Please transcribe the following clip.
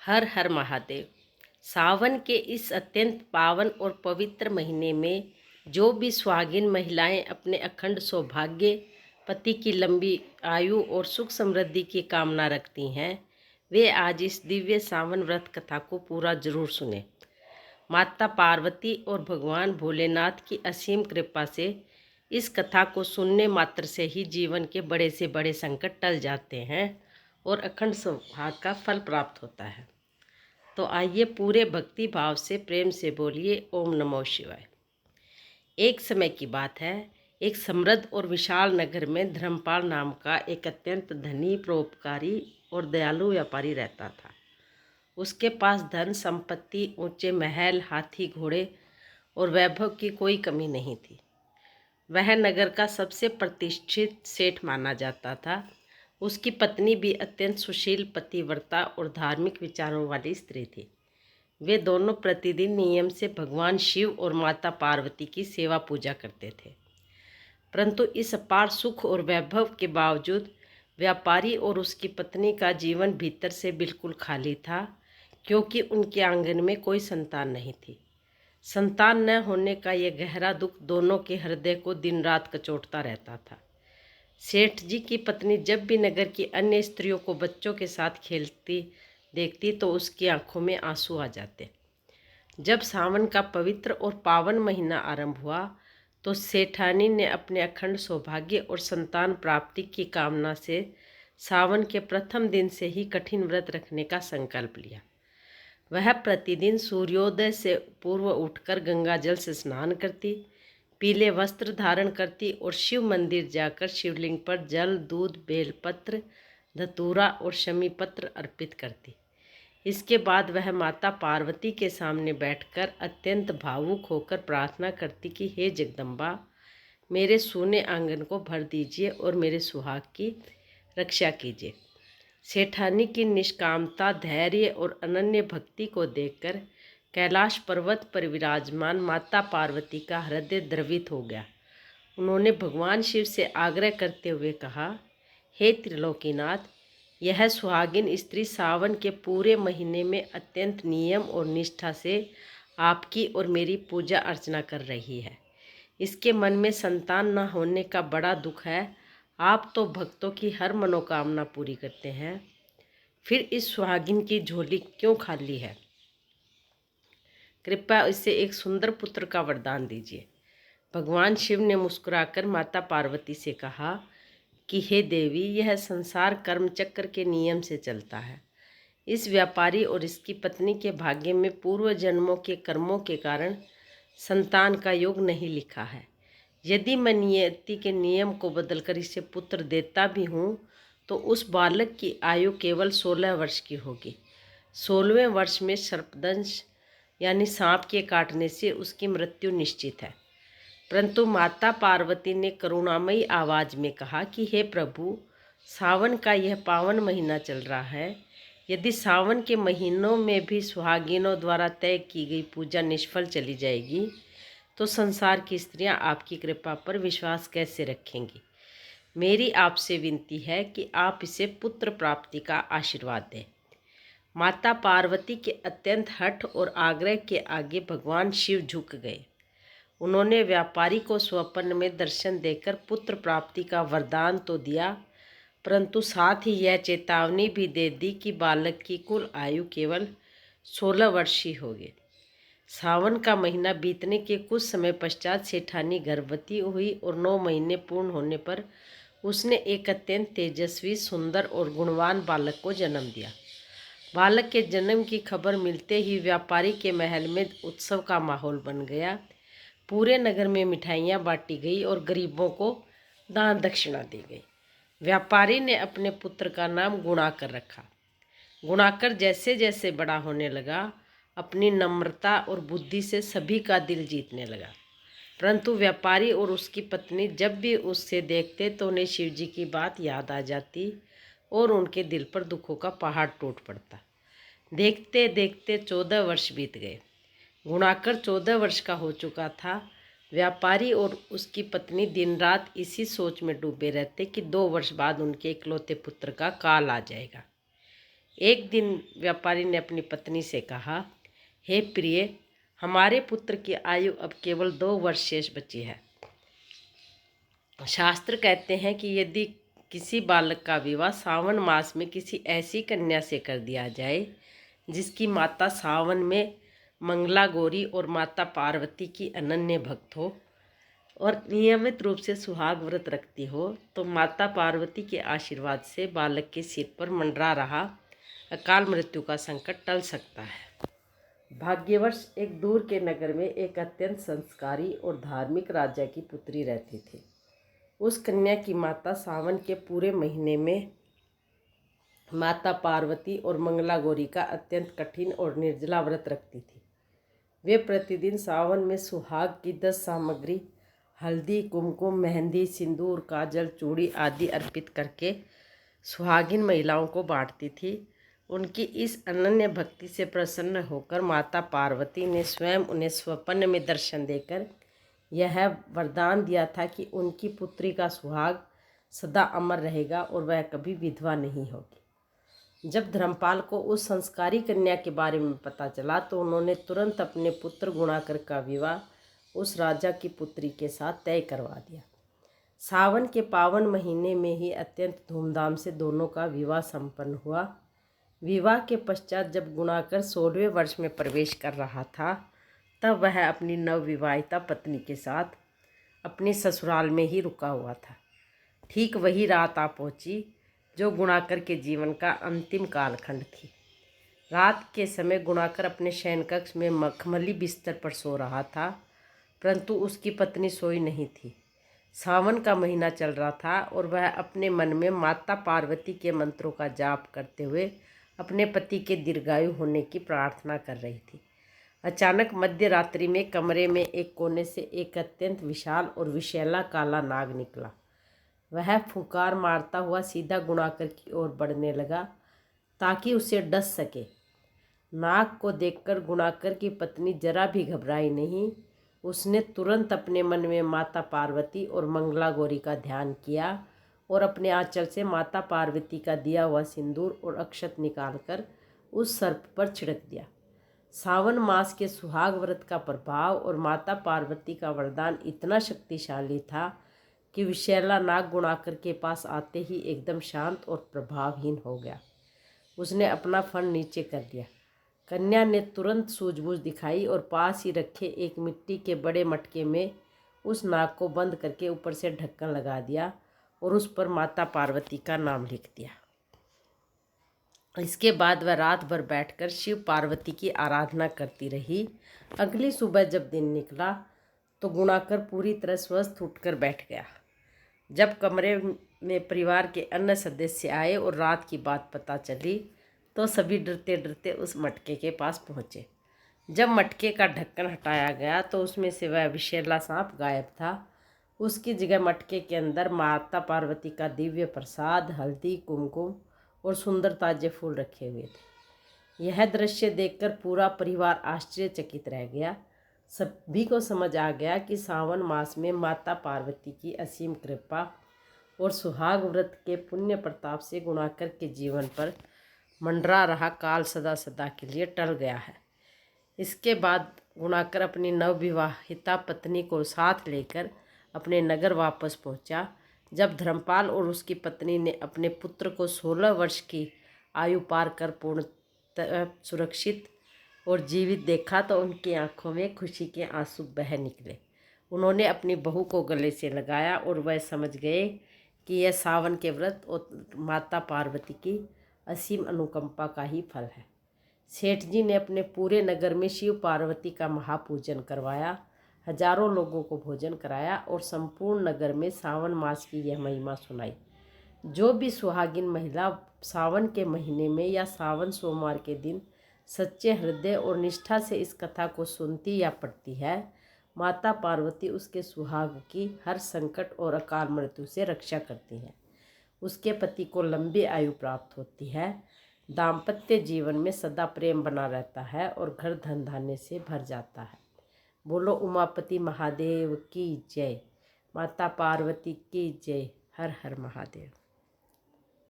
हर हर महादेव। सावन के इस अत्यंत पावन और पवित्र महीने में जो भी सुहागिन महिलाएं अपने अखंड सौभाग्य, पति की लंबी आयु और सुख समृद्धि की कामना रखती हैं, वे आज इस दिव्य सावन व्रत कथा को पूरा जरूर सुने। माता पार्वती और भगवान भोलेनाथ की असीम कृपा से इस कथा को सुनने मात्र से ही जीवन के बड़े से बड़े संकट टल जाते हैं और अखंड सौभाग्य का फल प्राप्त होता है। तो आइए पूरे भक्ति भाव से प्रेम से बोलिए ओम नमो शिवाय। एक समय की बात है, एक समृद्ध और विशाल नगर में धर्मपाल नाम का एक अत्यंत धनी, परोपकारी और दयालु व्यापारी रहता था। उसके पास धन संपत्ति, ऊंचे महल, हाथी घोड़े और वैभव की कोई कमी नहीं थी। वह नगर का सबसे प्रतिष्ठित सेठ माना जाता था। उसकी पत्नी भी अत्यंत सुशील, पतिव्रता और धार्मिक विचारों वाली स्त्री थी। वे दोनों प्रतिदिन नियम से भगवान शिव और माता पार्वती की सेवा पूजा करते थे। परंतु इस अपार सुख और वैभव के बावजूद व्यापारी और उसकी पत्नी का जीवन भीतर से बिल्कुल खाली था, क्योंकि उनके आंगन में कोई संतान नहीं थी। संतान न होने का यह गहरा दुख दोनों के हृदय को दिन रात कचोटता रहता था। सेठ जी की पत्नी जब भी नगर की अन्य स्त्रियों को बच्चों के साथ खेलती देखती तो उसकी आंखों में आंसू आ जाते। जब सावन का पवित्र और पावन महीना आरंभ हुआ तो सेठानी ने अपने अखंड सौभाग्य और संतान प्राप्ति की कामना से सावन के प्रथम दिन से ही कठिन व्रत रखने का संकल्प लिया। वह प्रतिदिन सूर्योदय से पूर्व उठकर गंगा जल से स्नान करती, पीले वस्त्र धारण करती और शिव मंदिर जाकर शिवलिंग पर जल, दूध, बेलपत्र, धतूरा और शमी पत्र अर्पित करती। इसके बाद वह माता पार्वती के सामने बैठकर अत्यंत भावुक होकर प्रार्थना करती कि हे जगदम्बा, मेरे सूने आंगन को भर दीजिए और मेरे सुहाग की रक्षा कीजिए। सेठानी की निष्कामता, धैर्य और अनन्य भक्ति को देखकर कैलाश पर्वत पर विराजमान माता पार्वती का हृदय द्रवित हो गया। उन्होंने भगवान शिव से आग्रह करते हुए कहा, हे त्रिलोकीनाथ, यह सुहागिन स्त्री सावन के पूरे महीने में अत्यंत नियम और निष्ठा से आपकी और मेरी पूजा अर्चना कर रही है। इसके मन में संतान न होने का बड़ा दुख है। आप तो भक्तों की हर मनोकामना पूरी करते हैं, फिर इस सुहागिन की झोली क्यों खाली है? कृपया इसे एक सुंदर पुत्र का वरदान दीजिए। भगवान शिव ने मुस्कुराकर माता पार्वती से कहा कि हे देवी, यह संसार कर्म चक्र के नियम से चलता है। इस व्यापारी और इसकी पत्नी के भाग्य में पूर्व जन्मों के कर्मों के कारण संतान का योग नहीं लिखा है। यदि मैं नियति के नियम को बदलकर इसे पुत्र देता भी हूँ तो उस बालक की आयु केवल 16 वर्ष की होगी। 16वें वर्ष में सर्पदंश यानी सांप के काटने से उसकी मृत्यु निश्चित है। परंतु माता पार्वती ने करुणामयी आवाज में कहा कि हे प्रभु, सावन का यह पावन महीना चल रहा है। यदि सावन के महीनों में भी सुहागिनों द्वारा तय की गई पूजा निष्फल चली जाएगी तो संसार की स्त्रियां आपकी कृपा पर विश्वास कैसे रखेंगी? मेरी आपसे विनती है कि आप इसे पुत्र प्राप्ति का आशीर्वाद दें। माता पार्वती के अत्यंत हठ और आग्रह के आगे भगवान शिव झुक गए। उन्होंने व्यापारी को स्वप्न में दर्शन देकर पुत्र प्राप्ति का वरदान तो दिया, परंतु साथ ही यह चेतावनी भी दे दी कि बालक की कुल आयु केवल 16 वर्ष ही होगी। सावन का महीना बीतने के कुछ समय पश्चात सेठानी गर्भवती हुई और 9 महीने पूर्ण होने पर उसने एक अत्यंत तेजस्वी, सुंदर और गुणवान बालक को जन्म दिया। बालक के जन्म की खबर मिलते ही व्यापारी के महल में उत्सव का माहौल बन गया। पूरे नगर में मिठाइयाँ बांटी गई और गरीबों को दान दक्षिणा दी गई। व्यापारी ने अपने पुत्र का नाम गुणाकर रखा। गुणाकर जैसे जैसे बड़ा होने लगा, अपनी नम्रता और बुद्धि से सभी का दिल जीतने लगा। परंतु व्यापारी और उसकी पत्नी जब भी उससे देखते तो उन्हें शिव जी की बात याद आ जाती और उनके दिल पर दुखों का पहाड़ टूट पड़ता। देखते देखते 14 वर्ष बीत गए। गुणाकर 14 वर्ष का हो चुका था। व्यापारी और उसकी पत्नी दिन रात इसी सोच में डूबे रहते कि 2 वर्ष बाद उनके इकलौते पुत्र का काल आ जाएगा। एक दिन व्यापारी ने अपनी पत्नी से कहा, हे प्रिय, हमारे पुत्र की आयु अब केवल 2 वर्ष शेष बची है। शास्त्र कहते हैं कि यदि किसी बालक का विवाह सावन मास में किसी ऐसी कन्या से कर दिया जाए जिसकी माता सावन में मंगला गौरी और माता पार्वती की अनन्य भक्त हो और नियमित रूप से सुहाग व्रत रखती हो, तो माता पार्वती के आशीर्वाद से बालक के सिर पर मंडरा रहा अकाल मृत्यु का संकट टल सकता है। भाग्यवश एक दूर के नगर में एक अत्यंत संस्कारी और धार्मिक राजा की पुत्री रहती थी। उस कन्या की माता सावन के पूरे महीने में माता पार्वती और मंगला गौरी का अत्यंत कठिन और निर्जला व्रत रखती थी। वे प्रतिदिन सावन में सुहाग की 10 सामग्री हल्दी, कुमकुम, मेहंदी, सिंदूर, काजल, चूड़ी आदि अर्पित करके सुहागिन महिलाओं को बांटती थी। उनकी इस अनन्य भक्ति से प्रसन्न होकर माता पार्वती ने स्वयं उन्हें स्वप्न में दर्शन देकर यह वरदान दिया था कि उनकी पुत्री का सुहाग सदा अमर रहेगा और वह कभी विधवा नहीं होगी। जब धर्मपाल को उस संस्कारी कन्या के बारे में पता चला तो उन्होंने तुरंत अपने पुत्र गुणाकर का विवाह उस राजा की पुत्री के साथ तय करवा दिया। सावन के पावन महीने में ही अत्यंत धूमधाम से दोनों का विवाह संपन्न हुआ। विवाह के पश्चात जब गुणाकर 16वें वर्ष में प्रवेश कर रहा था, तब वह अपनी नवविवाहिता पत्नी के साथ अपने ससुराल में ही रुका हुआ था। ठीक वही रात आ पहुंची जो गुणाकर के जीवन का अंतिम कालखंड थी। रात के समय गुणाकर अपने शयन कक्ष में मखमली बिस्तर पर सो रहा था, परंतु उसकी पत्नी सोई नहीं थी। सावन का महीना चल रहा था और वह अपने मन में माता पार्वती के मंत्रों का जाप करते हुए अपने पति के दीर्घायु होने की प्रार्थना कर रही थी। अचानक मध्य रात्रि में कमरे में एक कोने से एक अत्यंत विशाल और विषैला काला नाग निकला। वह फुंकार मारता हुआ सीधा गुणाकर की ओर बढ़ने लगा ताकि उसे डस सके। नाग को देखकर गुणाकर की पत्नी जरा भी घबराई नहीं। उसने तुरंत अपने मन में माता पार्वती और मंगला गौरी का ध्यान किया और अपने आंचल से माता पार्वती का दिया हुआ सिंदूर और अक्षत निकालकर उस सर्प पर छिड़क दिया। सावन मास के सुहाग व्रत का प्रभाव और माता पार्वती का वरदान इतना शक्तिशाली था कि विषैला नाग गुणाकर के पास आते ही एकदम शांत और प्रभावहीन हो गया। उसने अपना फन नीचे कर दिया। कन्या ने तुरंत सूझबूझ दिखाई और पास ही रखे एक मिट्टी के बड़े मटके में उस नाग को बंद करके ऊपर से ढक्कन लगा दिया और उस पर माता पार्वती का नाम लिख दिया। इसके बाद वह रात भर बैठकर शिव पार्वती की आराधना करती रही। अगली सुबह जब दिन निकला तो गुणाकर पूरी तरह स्वस्थ उठकर बैठ गया। जब कमरे में परिवार के अन्य सदस्य आए और रात की बात पता चली तो सभी डरते डरते उस मटके के पास पहुँचे। जब मटके का ढक्कन हटाया गया तो उसमें से वह विषैला सांप गायब था। उसकी जगह मटके के अंदर माता पार्वती का दिव्य प्रसाद, हल्दी, कुमकुम और सुंदर ताजे फूल रखे हुए थे। यह दृश्य देखकर पूरा परिवार आश्चर्यचकित रह गया। सभी को समझ आ गया कि सावन मास में माता पार्वती की असीम कृपा और सुहाग व्रत के पुण्य प्रताप से गुणाकर के जीवन पर मंडरा रहा काल सदा सदा के लिए टल गया है। इसके बाद गुणाकर अपनी नवविवाहिता पत्नी को साथ लेकर अपने नगर वापस पहुंचा। जब धर्मपाल और उसकी पत्नी ने अपने पुत्र को 16 वर्ष की आयु पार कर पूर्णतः सुरक्षित और जीवित देखा तो उनकी आंखों में खुशी के आंसू बह निकले। उन्होंने अपनी बहू को गले से लगाया और वह समझ गए कि यह सावन के व्रत और माता पार्वती की असीम अनुकंपा का ही फल है। सेठ जी ने अपने पूरे नगर में शिव पार्वती का महापूजन करवाया, हजारों लोगों को भोजन कराया और संपूर्ण नगर में सावन मास की यह महिमा सुनाई। जो भी सुहागिन महिला सावन के महीने में या सावन सोमवार के दिन सच्चे हृदय और निष्ठा से इस कथा को सुनती या पढ़ती है, माता पार्वती उसके सुहाग की हर संकट और अकाल मृत्यु से रक्षा करती है। उसके पति को लंबी आयु प्राप्त होती है, दाम्पत्य जीवन में सदा प्रेम बना रहता है और घर धन धान्य से भर जाता है। बोलो उमापति महादेव की जय, माता पार्वती की जय। हर हर महादेव।